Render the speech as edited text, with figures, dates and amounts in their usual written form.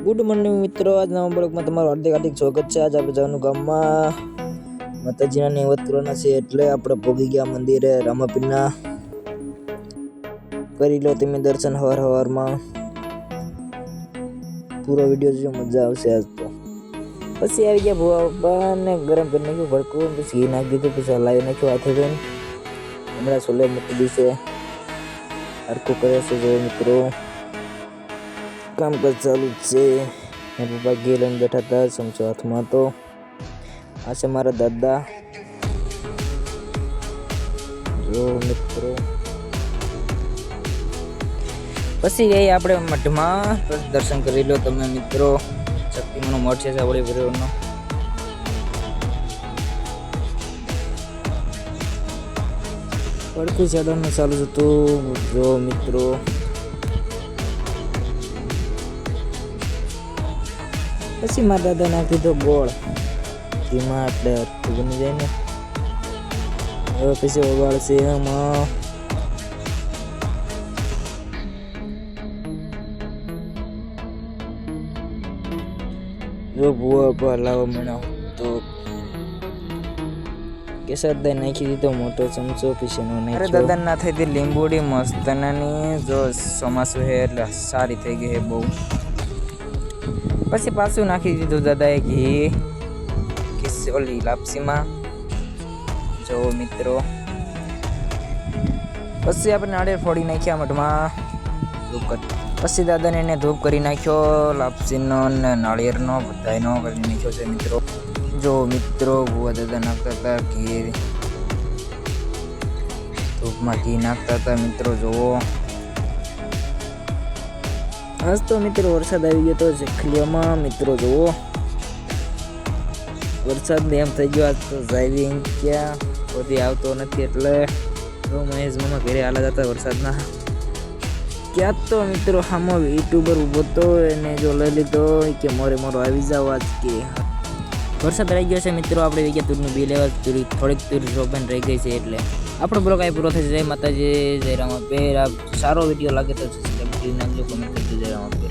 Good morning મિત્રો, આજના બ્લોગમાં તમારું હાર્દિક સ્વાગત છે। આજ આપણે જવાનું ગામમાં માતાજીના નિવત કરવાના છે, એટલે આપણે પહોંચી ગયા મંદિરે રામાપીરના। કરી લો તમે દર્શન હવારમાં, પૂરો વિડીયો જો મજા આવશે આજ તો। પછી આવી ગયા ભુવા ને ગરમ કરી નાખ્યું ભડકું, પછી ઘી નાખી દીધું, પછી હલાવી નાખ્યું હાથે જઈને। હમણાં છોલે મૂકી દીશે, હરખું કરે છે જો મિત્રો, કામકાજ ચાલુ છે। મારા પપ્પા ઘી લઈને બેઠા હતા, ચમચો હાથમાં તો। આ છે મારા દાદા જો મિત્રો। પછી ગઈ આપણે મઠમાં, દર્શન કરી લો તમે મિત્રો। શક્તિમાનો મઠ છે સાવળી ભરેનો। પડખું ચડવાનું ચાલુ હતું જો મિત્રો। પછી મારા દાદા નાખી દીધો ગોળ ઘીમાં, એટલે હરખું બની જાય ને। હવે પછી ઓગાળશે એમાં જો ભૂવા પર લાવવા મળ્યો તો કેસર દહીં નાખી દીધો મોટો ચમચો, પછી નો નાખ્યો। દાદા ના થઈ હતી લીંબુડી મસ્તનાની, જો ચોમાસું છે એટલે સારી થઈ ગઈ છે બહુ। પછી પાછું નાખી દીધું દાદાએ ઘી ઓલી લાપસીમાં જો મિત્રો। પછી આપણે નાળિયેર ફોડી નાખ્યા મઠમાં, પછી દાદાને એને ધૂપ કરી નાખ્યો, લાપસીનો ને નાળિયેરનો બધાયનો કરી નાખ્યો છે મિત્રો। જો મિત્રો ભુવા દાદા નાખતા હતા ઘી, ધૂપમાં ઘી નાખતા હતા મિત્રો જુઓ। આજ તો મિત્રો વરસાદ આવી ગયો તો ચખલીઓમાં મિત્રો જુઓ, વરસાદ ને એમ થઈ ગયો આજ તો ડ્રાઇવિંગ ક્યાં બધી આવતો નથી, એટલે તો મહેશ મામા ઘરે હાલા જતા વરસાદના। ક્યાં તો મિત્રો હામો યુટ્યુબર ઊભો તો, એને જો લઈ લીધો કે મોરે મોરો આવી જાવ આજ કે વરસાદ રહી ગયો છે મિત્રો। આપણે ગયા તુરનું બી લેવા, થોડીક તુર રોપન રહી ગઈ છે, એટલે આપણો બ્લોગ અહીં પૂરો થશે। જય માતાજી, જય રામાપીર। સારો વિડીયો લાગે તો સબસ્ક્રાઈબ કરી નાખજો, કમેન્ટ કરજો, જય રામાપીર।